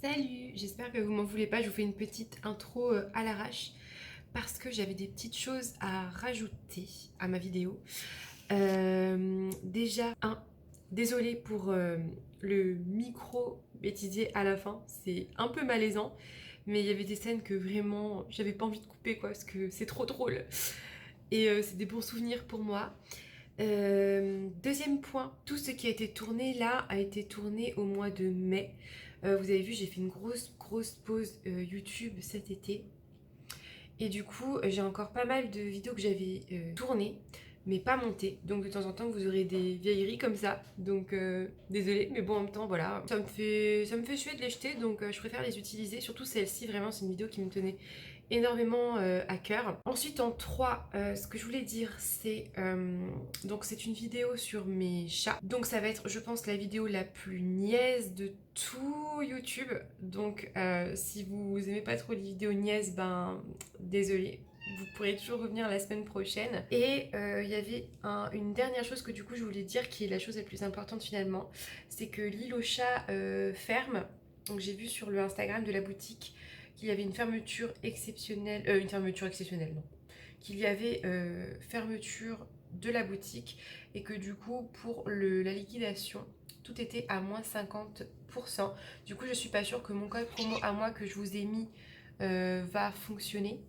Salut, j'espère que vous m'en voulez pas, je vous fais une petite intro à l'arrache parce que j'avais des petites choses à rajouter à ma vidéo. Déjà, désolée pour le micro bêtisier à la fin, c'est un peu malaisant, mais il y avait des scènes que vraiment j'avais pas envie de couper quoi, parce que c'est trop drôle et c'est des bons souvenirs pour moi. Deuxième point, tout ce qui a été tourné là a été tourné au mois de mai. Vous avez vu, j'ai fait une grosse pause YouTube cet été. Et du coup, j'ai encore pas mal de vidéos que j'avais tournées, mais pas montées. Donc de temps en temps, vous aurez des vieilleries comme ça. Donc désolée, mais bon, en même temps, voilà. Ça me fait chier de les jeter, donc je préfère les utiliser. Surtout celle-ci, vraiment, c'est une vidéo qui me tenait énormément à cœur. Ensuite, en 3, ce que je voulais dire, c'est donc c'est une vidéo sur mes chats. Donc ça va être, je pense, la vidéo la plus niaise de tout YouTube. Donc si vous aimez pas trop les vidéos niaises, ben désolé. Vous pourrez toujours revenir la semaine prochaine. Et il y avait une dernière chose que du coup je voulais dire, qui est la chose la plus importante finalement, c'est que l'île aux chats ferme. Donc j'ai vu sur le Instagram de la boutique qu'il y avait une fermeture exceptionnelle, non, qu'il y avait fermeture de la boutique et que du coup pour la liquidation tout était à moins 50%. Du coup je suis pas sûre que mon code promo à moi que je vous ai mis va fonctionner.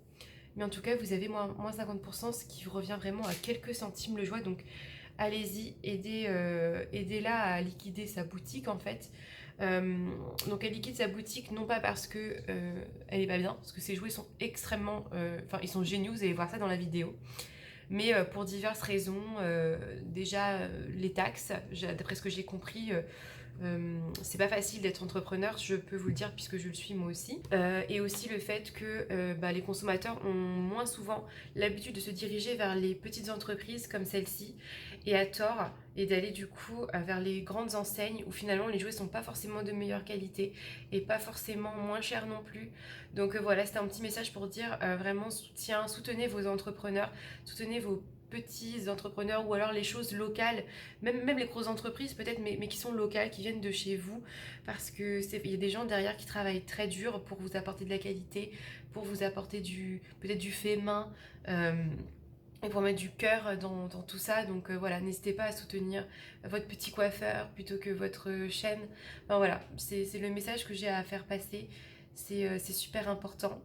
Mais en tout cas vous avez moins 50%, ce qui revient vraiment à quelques centimes le joint. Donc allez-y, aidez-la à liquider sa boutique en fait. Donc elle liquide sa boutique non pas parce que elle est pas bien, parce que ses jouets sont extrêmement, enfin ils sont géniaux, vous allez voir ça dans la vidéo, mais pour diverses raisons. Déjà les taxes, d'après ce que j'ai compris, c'est pas facile d'être entrepreneur, je peux vous le dire puisque je le suis moi aussi. Et aussi le fait que les consommateurs ont moins souvent l'habitude de se diriger vers les petites entreprises comme celle-ci, et à tort, et d'aller du coup vers les grandes enseignes où finalement les jouets sont pas forcément de meilleure qualité et pas forcément moins chers non plus. Donc voilà, c'était un petit message pour dire vraiment soutenez vos entrepreneurs, soutenez vos petits entrepreneurs ou alors les choses locales, même les grosses entreprises peut-être, mais qui sont locales, qui viennent de chez vous, parce que il y a des gens derrière qui travaillent très dur pour vous apporter de la qualité, pour vous apporter peut-être du fait main, et pour mettre du cœur dans tout ça. Donc voilà, n'hésitez pas à soutenir votre petit coiffeur plutôt que votre chaîne. Enfin voilà, c'est le message que j'ai à faire passer, c'est super important.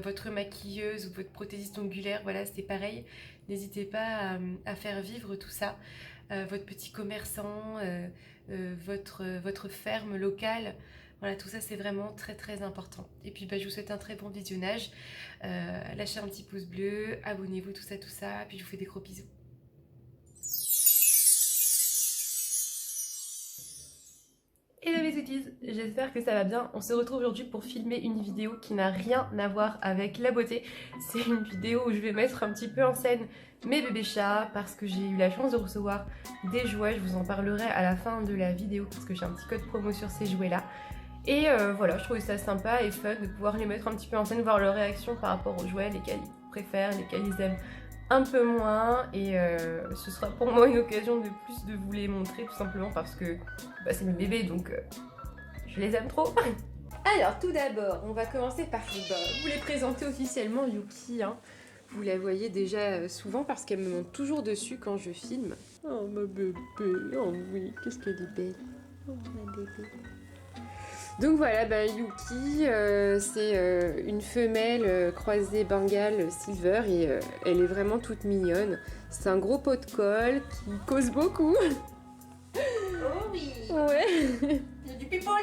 Votre maquilleuse ou votre prothésiste ongulaire, voilà, c'est pareil. N'hésitez pas à faire vivre tout ça. Votre petit commerçant, votre ferme locale. Voilà, tout ça c'est vraiment très important. Et puis je vous souhaite un très bon visionnage. Lâchez un petit pouce bleu, abonnez-vous, tout ça. Puis je vous fais des gros bisous. Hello mes sweeties, j'espère que ça va bien. On se retrouve aujourd'hui pour filmer une vidéo qui n'a rien à voir avec la beauté. C'est une vidéo où je vais mettre un petit peu en scène mes bébés chats parce que j'ai eu la chance de recevoir des jouets. Je vous en parlerai à la fin de la vidéo parce que j'ai un petit code promo sur ces jouets là. Et voilà, je trouvais ça sympa et fun de pouvoir les mettre un petit peu en scène, voir leur réaction par rapport aux jouets, lesquels ils préfèrent, lesquels ils aiment un peu moins. Et ce sera pour moi une occasion de plus de vous les montrer, tout simplement parce que c'est mes bébés, donc je les aime trop. Alors tout d'abord, on va commencer par vous les présenter officiellement. Yuki, hein. Vous la voyez déjà souvent parce qu'elle me monte toujours dessus quand je filme. Oh ma bébé, oh oui, qu'est-ce qu'elle est belle. Oh ma bébé. Donc voilà, Yuki, c'est une femelle croisée Bengale Silver et elle est vraiment toute mignonne. C'est un gros pot de colle qui cause beaucoup. Oh oui. Ouais. Il y a du people.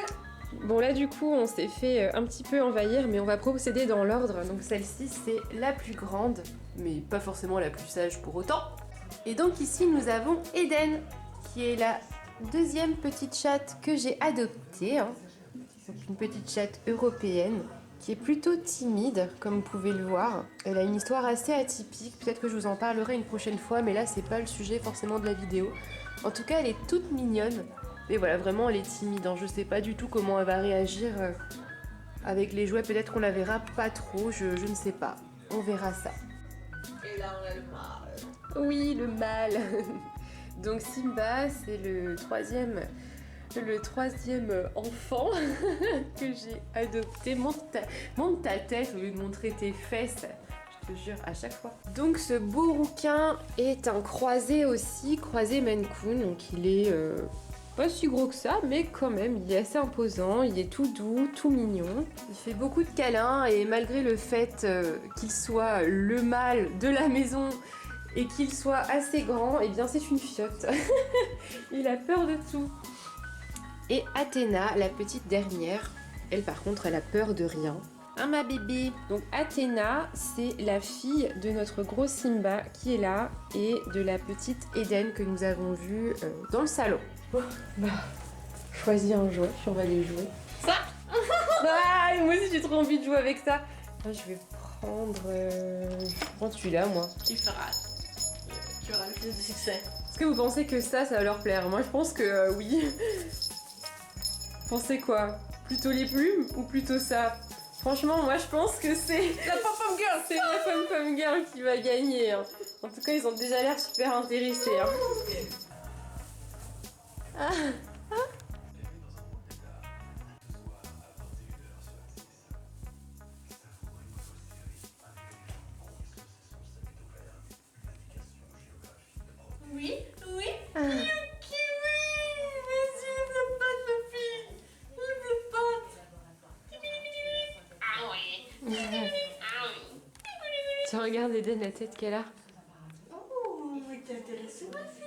Bon là du coup on s'est fait un petit peu envahir, mais on va procéder dans l'ordre. Donc celle-ci c'est la plus grande, mais pas forcément la plus sage pour autant. Et donc ici nous avons Eden, qui est la deuxième petite chatte que j'ai adoptée, hein. Donc une petite chatte européenne qui est plutôt timide, comme vous pouvez le voir. Elle a une histoire assez atypique, peut-être que je vous en parlerai une prochaine fois, mais là c'est pas le sujet forcément de la vidéo. En tout cas elle est toute mignonne, mais voilà, vraiment elle est timide, hein. Je sais pas du tout comment elle va réagir avec les jouets, peut-être qu'on la verra pas trop, je ne sais pas, on verra ça. Et là on a le mâle. Oui, le mâle. Donc Simba, c'est le troisième le troisième enfant que j'ai adopté. Monte ta tête au lieu de montrer tes fesses. Je te jure, à chaque fois. Donc ce beau rouquin est un croisé aussi, croisé Maine Coon. Donc il est pas si gros que ça, mais quand même, il est assez imposant. Il est tout doux, tout mignon. Il fait beaucoup de câlins et malgré le fait qu'il soit le mâle de la maison et qu'il soit assez grand, eh bien c'est une fiotte. Il a peur de tout. Et Athéna, la petite dernière, elle par contre, elle a peur de rien. Hein, ma bébé. Donc Athéna, c'est la fille de notre gros Simba qui est là et de la petite Eden que nous avons vue dans le salon. Bon, bah, choisis un jouet, puis on va les jouer. Ça. Ah, moi aussi j'ai trop envie de jouer avec ça. Ah, je vais prendre... Je prends celui-là, moi. Tu feras. Tu auras le plus de succès. Est-ce que vous pensez que ça va leur plaire? Moi je pense que oui. Pensez quoi? Plutôt les plumes ou plutôt ça? Franchement, moi je pense que c'est La pom-pom girl. c'est la pom-pom girl qui va gagner. Hein. En tout cas, ils ont déjà l'air super intéressés. Hein. Ah. Oui, oui. Ah. Kiwi. Vas-y, le pote, ma fille. Le pote. Ah oui. Ah oui. Tu regardes Eden, la tête qu'elle a. Oh, mais t'es intéressée, ma fille.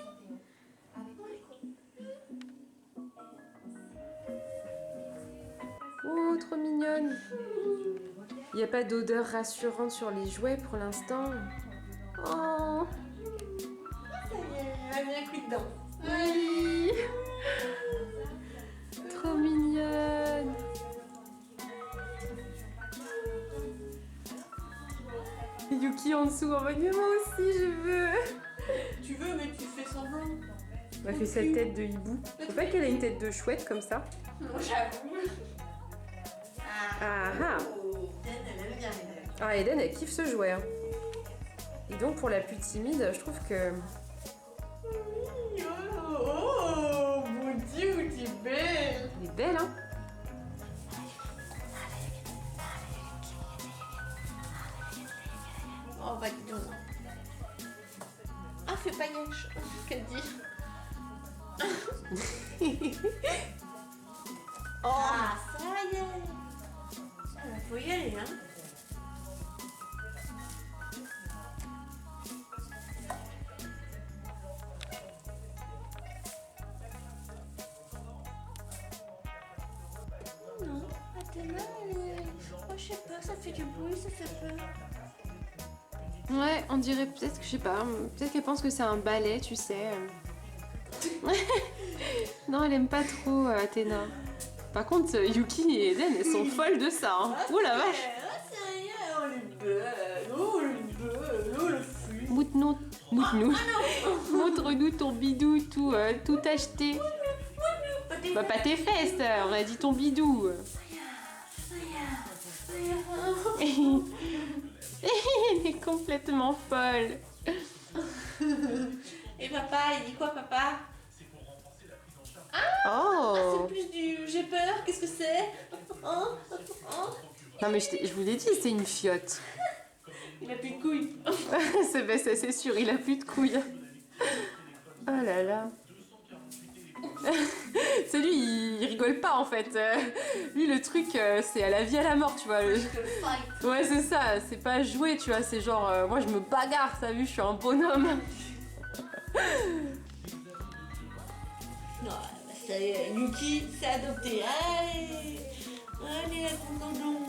Oh, trop mignonne. Il n'y a pas d'odeur rassurante sur les jouets pour l'instant. Oh, Ça y est, elle a mis un coup de dent. oui. Trop mignonne. Et Yuki en dessous en mode mais moi aussi je veux. Tu veux, mais tu fais semblant. Elle a fait sa tête de hibou. Je sais pas qu'elle a une tête de chouette comme ça. Non, j'avoue. Ah ah. Oh, elle aime bien les lèvres. Ah, Eden, elle kiffe ce jouet. Hein. Et donc, pour la plus timide, je trouve que... Oh, mon Dieu, tu es belle. Elle est belle, hein. Oh, bah dis donc. Ah, fais pas gâche. Qu'elle dit. Oh, ah, ça y est. Faut y aller, hein. Non, Athéna, oh, je sais pas, ça fait du bruit, ça fait peur. Ouais, on dirait peut-être que, je sais pas, peut-être qu'elle pense que c'est un ballet, tu sais. Non, elle aime pas trop Athéna. Par contre, Yuki et Eden, elles sont folles de ça. Hein. Oh la vache. Ah, ça y est, oh, les belles, oh, les belles, oh, le fou. Montre-nous. Montre-nous ton bidou, tout acheté. Bah pas tes fesses, on a dit ton bidou. Elle est complètement folle. Et papa, il dit quoi, papa? Oh. C'est plus du j'ai peur, qu'est-ce que c'est? Hein? Hein? Non mais je vous l'ai dit, c'est une fiotte. Il a plus de couilles. c'est sûr, il a plus de couilles. Oh là là. C'est lui, il rigole pas en fait. Lui, le truc, c'est à la vie à la mort, tu vois. Ouais, c'est ça, c'est pas jouer, tu vois. C'est genre, moi je me bagarre, t'as vu, je suis un bonhomme. Non, ça y est, Yuki s'est adopté. Allez, allez, la contendon.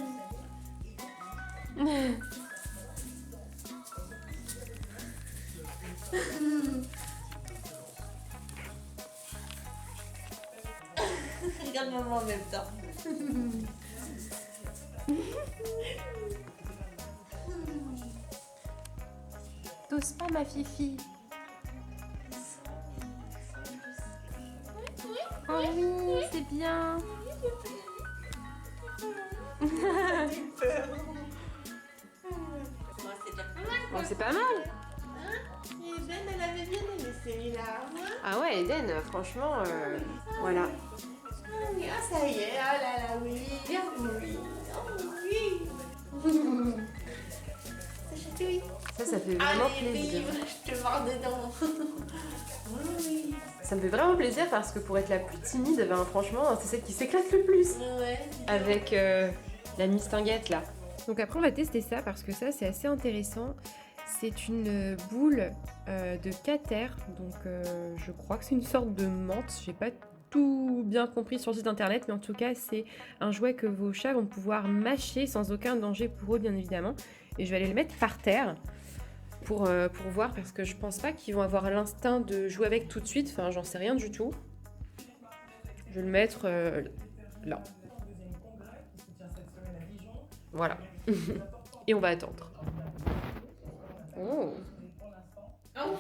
Regarde maman en même temps. T'oses pas, ma fifi. Oh oui, c'est bien. Bon, c'est déjà pas mal. Bon, c'est pas mal. Eden, elle avait bien aimé celui-là. Hein. Ah ouais, Eden, franchement, voilà. Ah, ça y est, ah là là, oui, oui, oh oui. Ça chatouille. Ça fait vraiment Allez, plaisir. vive, je te mords dedans. Oui. Ça me fait vraiment plaisir parce que pour être la plus timide, ben, franchement, c'est celle qui s'éclate le plus. Ouais. Avec la mistinguette là. Donc après on va tester ça parce que ça c'est assez intéressant. C'est une boule de cater, donc je crois que c'est une sorte de menthe. J'ai pas tout bien compris sur le site internet, mais en tout cas c'est un jouet que vos chats vont pouvoir mâcher sans aucun danger pour eux bien évidemment. Et je vais aller le mettre par terre pour voir parce que je pense pas qu'ils vont avoir l'instinct de jouer avec tout de suite. Enfin j'en sais rien du tout. Je vais le mettre là. Voilà. Et on va attendre. Oh.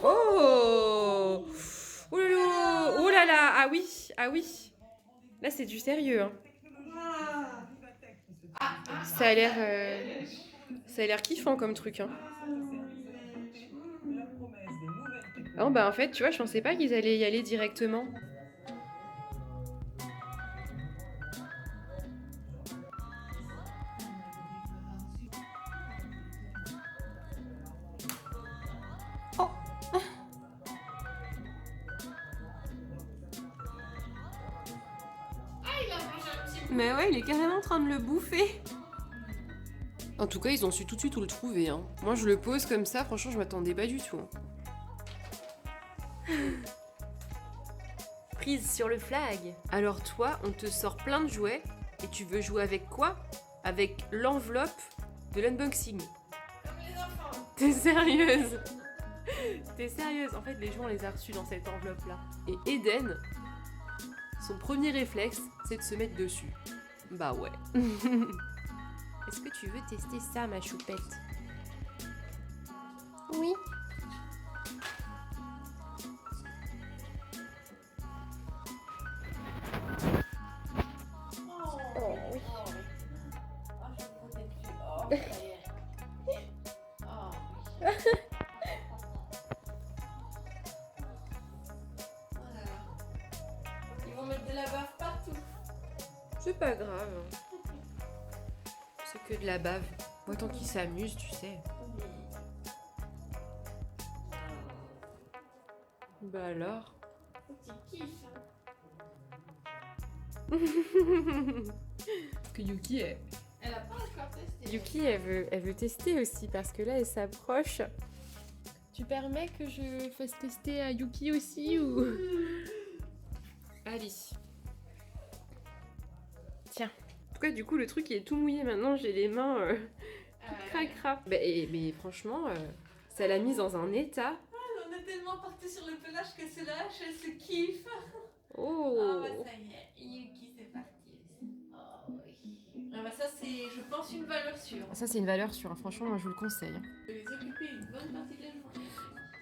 Oh. Oh là là. Oh là là. Ah oui. Ah oui. Là c'est du sérieux. Hein. Ça a l'air kiffant comme truc. Hein. Oh bah en fait tu vois je pensais pas qu'ils allaient y aller directement. Mais ouais, il est carrément en train de le bouffer. En tout cas, ils ont su tout de suite où le trouver. Hein. Moi, je le pose comme ça, franchement, je m'attendais pas du tout. Hein. Prise sur le flag. Alors toi, on te sort plein de jouets et tu veux jouer avec quoi? Avec l'enveloppe de l'unboxing. Comme les enfants. T'es sérieuse? T'es sérieuse? En fait, les jouets, on les a reçus dans cette enveloppe-là. Et Eden, son premier réflexe, c'est de se mettre dessus. Bah ouais. Est-ce que tu veux tester ça, ma choupette? Oui. Oh oui. Oh, je me comptais plus. Oh, ça y est. Oh oui. Voilà. Ils vont mettre de la bave partout. C'est pas grave. C'est que de la bave. Autant qu'ils s'amusent, tu sais. Bah alors. Petit kiff. Que Yuki, Elle a pas encore testé. Yuki, elle veut tester aussi parce que là, elle s'approche. Tu permets que je fasse tester à Yuki aussi ou... Allez. Tiens. En tout cas, du coup, le truc il est tout mouillé maintenant. J'ai les mains cracra. Mais franchement, ça l'a mise dans un état. On est tellement parti sur le pelage que c'est lâche, elle se kiffe. Oh. Ah bah ça y est, Yuki c'est parti. Oh oui. Ah bah ça c'est, je pense, une valeur sûre. Ça, c'est une valeur sûre. Franchement, moi, je vous le conseille. De les occuper une bonne partie de la journée.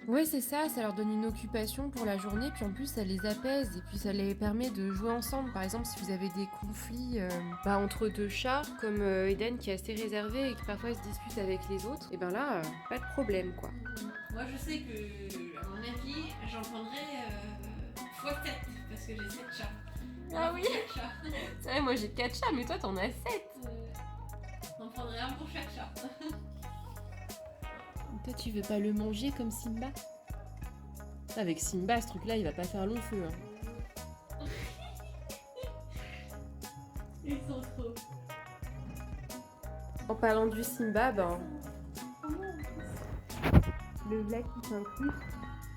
Ouais, c'est ça, ça leur donne une occupation pour la journée, puis en plus ça les apaise et puis ça les permet de jouer ensemble. Par exemple, si vous avez des conflits entre deux chats, comme Eden qui est assez réservé et qui parfois se dispute avec les autres, et ben là, pas de problème quoi. Moi je sais que, à mon avis, j'en prendrais x7 parce que j'ai 7 chats. Ah oui. 4 chats. C'est vrai, moi j'ai 4 chats, mais toi t'en as 7. On prendrait un pour chaque chat. Toi tu veux pas le manger comme Simba? Avec Simba, ce truc là il va pas faire long feu. Hein. Ils sont trop. En parlant du Simba, le Vlad qui s'incruste.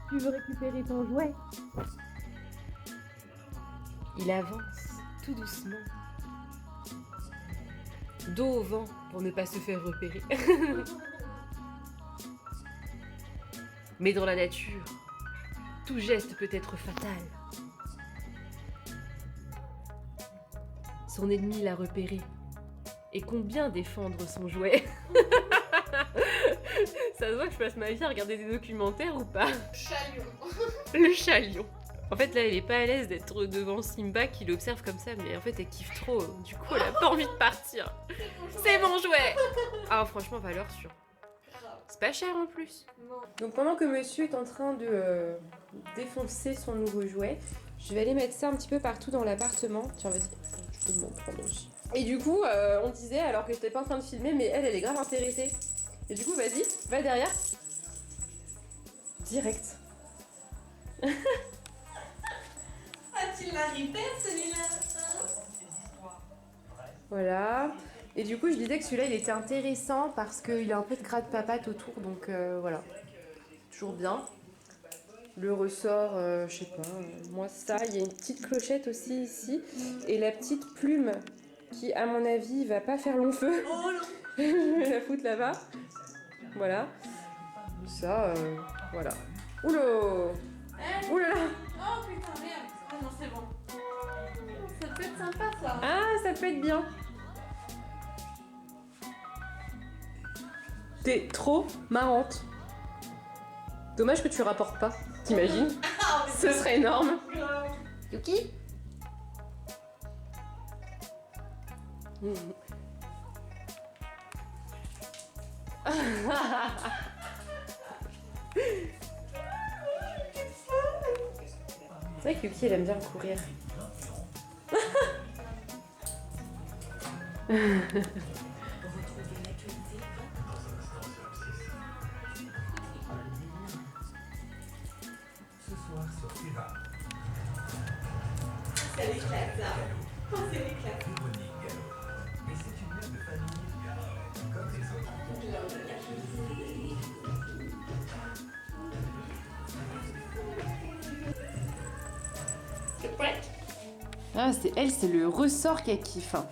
Tu veux récupérer ton jouet? Il avance tout doucement. Dos au vent pour ne pas se faire repérer. Mais dans la nature, tout geste peut être fatal. Son ennemi l'a repéré. Et combien défendre son jouet? Ça se voit que je passe ma vie à regarder des documentaires ou pas? Chalion. Le chalion. En fait, là, elle est pas à l'aise d'être devant Simba qui l'observe comme ça, mais en fait, elle kiffe trop. Du coup, elle a pas envie de partir. C'est mon jouet. Ah, franchement, valeur sûre. C'est pas cher en plus. Non. Donc pendant que monsieur est en train de défoncer son nouveau jouet, je vais aller mettre ça un petit peu partout dans l'appartement. Tiens, vas-y, je te montre. Et du coup, on disait, alors que j'étais pas en train de filmer, mais elle est grave intéressée. Et du coup, vas-y, va derrière. Direct. Ah, tu l'as ripé celui-là, Voilà. Et du coup, je disais que celui-là, il était intéressant parce qu'il a un peu de gras de papate autour, donc voilà. Toujours bien. Le ressort, je sais pas, moi ça, il y a une petite clochette aussi ici. Et la petite plume qui, à mon avis, va pas faire long feu. Oh non. Je vais la foutre là-bas. Voilà. Ça, voilà. Oula. Oula. Oh putain, merde. Ah non, c'est bon. Ça peut être sympa ça. Ah, ça peut être bien. T'es trop marrante. Dommage que tu rapportes pas, t'imagines? Ce serait énorme. Yuki? C'est vrai que Yuki, elle aime bien courir. Ça l'éclate là. Oh, c'est l'éclate. T'es prête? Ah, c'est elle, c'est le ressort qu'elle kiffe. Hein.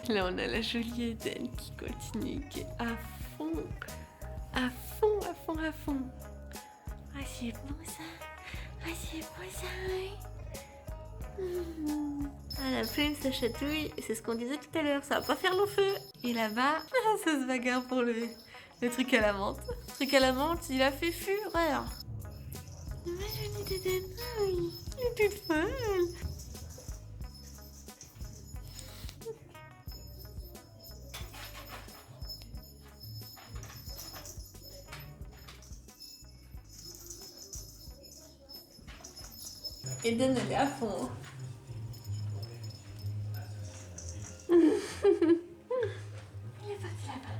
Là, on a la jolie Eden qui continue, qui est à fond. À fond, à fond, à fond. Ah, c'est bon ça. Ah, c'est beau ça, oui. Ah, la plume, ça chatouille. C'est ce qu'on disait tout à l'heure, ça va pas faire long feu. Et là-bas, ça se bagarre pour le truc à la menthe. Le truc à la menthe, il a fait fureur. Ma jolie Eden, ah oui, elle est toute folle. Eden, elle est à fond. Elle est partie là-bas.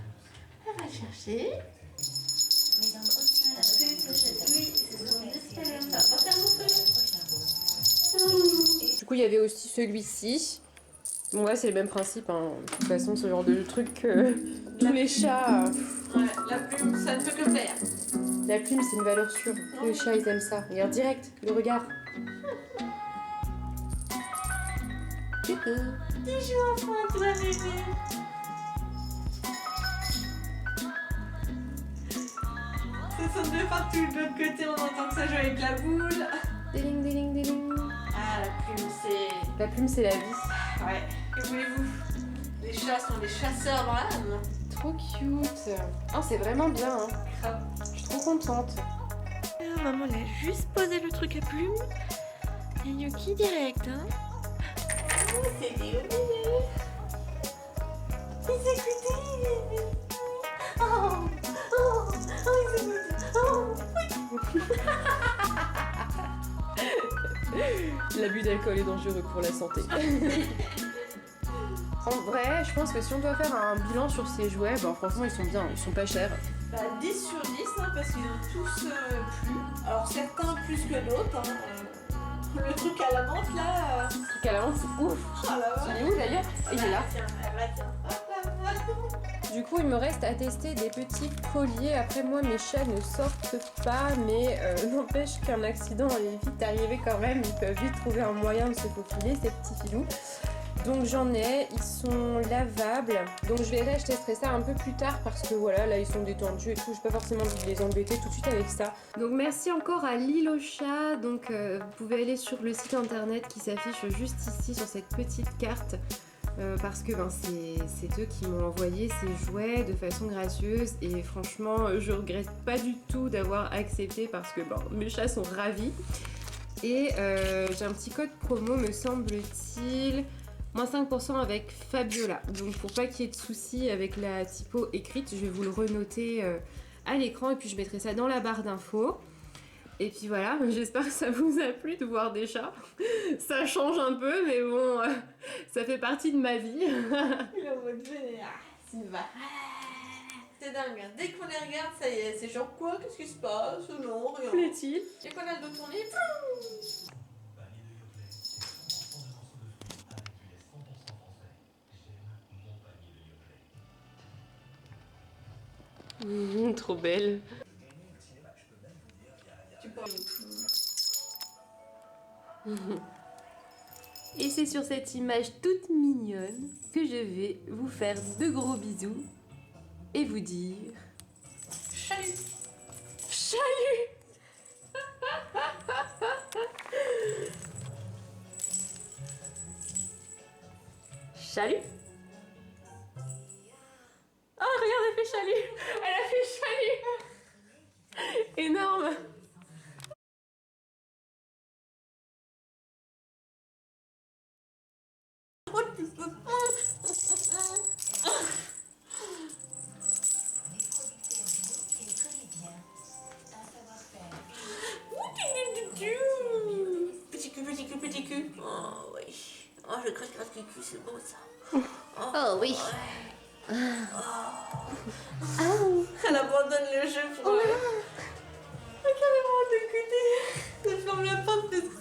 Elle va le chercher. Mais dans le haut, la pluie, ça chatouille. C'est ce qu'on disait tout à l'heure. Ça va pas faire mon feu. Du coup, il y avait aussi celui-ci. Bon, ouais, c'est le même principe. Hein. De toute façon, ce genre de truc, tous les chats. Ouais, la plume, ça ne peut que plaire. La plume, c'est une valeur sûre. Tous les chats, ils aiment ça. Regarde direct, le regard. Tu joues enfin, toi, bébé. Ça sonne de partout. De l'autre côté, on entend que ça joue avec la boule. Déling, déling, déling. Ah, la plume, c'est... La plume, c'est la vie. Ouais, que voulez-vous? Les chats sont des chasseurs dans l'âme. Trop cute. Oh, c'est vraiment bien. Hein. Grave. Je suis trop contente. Ah, maman, elle a juste posé le truc à plume. Et Yuki direct, hein. Oh, c'est des bébés. Ils écoutaient. Oh, oh, oh, ils écoutent. Oh. L'abus d'alcool est dangereux pour la santé. En vrai, je pense que si on doit faire un bilan sur ces jouets, bah franchement ils sont bien, ils sont pas chers. Bah 10 sur 10 hein, parce qu'ils ont tous plu. Alors certains plus que d'autres. Hein. Le truc à la menthe là. Le truc à la menthe, c'est ouf. Oh là là. Il est où d'ailleurs? Il est là. Tiens, elle va tiens. Hop là. Du coup, il me reste à tester des petits colliers. Après, moi, mes chats ne sortent pas, mais n'empêche qu'un accident est vite arrivé quand même. Ils peuvent vite trouver un moyen de se faufiler, ces petits filous. Donc j'en ai, ils sont lavables. Donc je verrai, je testerai ça un peu plus tard parce que voilà, là ils sont détendus et tout. Je n'ai pas forcément envie de les embêter tout de suite avec ça. Donc merci encore à L'Île aux Chats. Donc vous pouvez aller sur le site internet qui s'affiche juste ici sur cette petite carte. Parce que ben, c'est eux qui m'ont envoyé ces jouets de façon gracieuse et franchement je regrette pas du tout d'avoir accepté parce que ben, mes chats sont ravis. Et j'ai un petit code promo me semble-t-il. Moins 5% avec Fabiola. Donc pour pas qu'il y ait de soucis avec la typo écrite, je vais vous le renoter à l'écran et puis je mettrai ça dans la barre d'infos. Et puis voilà, j'espère que ça vous a plu de voir des chats. Ça change un peu, mais bon, ça fait partie de ma vie. Il est en mode vénère. Simba. C'est dingue, hein. Dès qu'on les regarde, ça y est, c'est genre quoi? Qu'est-ce qui se passe? Non, rien. Plaît-il? Dès qu'on a le dos tourné, Trop belle. tu parles. Et c'est sur cette image toute mignonne que je vais vous faire de gros bisous et vous dire... Chalut! Chalut! Chalut! Oh, regarde, elle fait chalut! Elle a fait chalut! Énorme! Petit cul, petit cul, petit cul. Oh oui. Oh, je craque le cul, c'est beau ça. Oh oui! Ouais. Elle abandonne le jeu pour... Carrément de côté. Elle ferme la porte parce que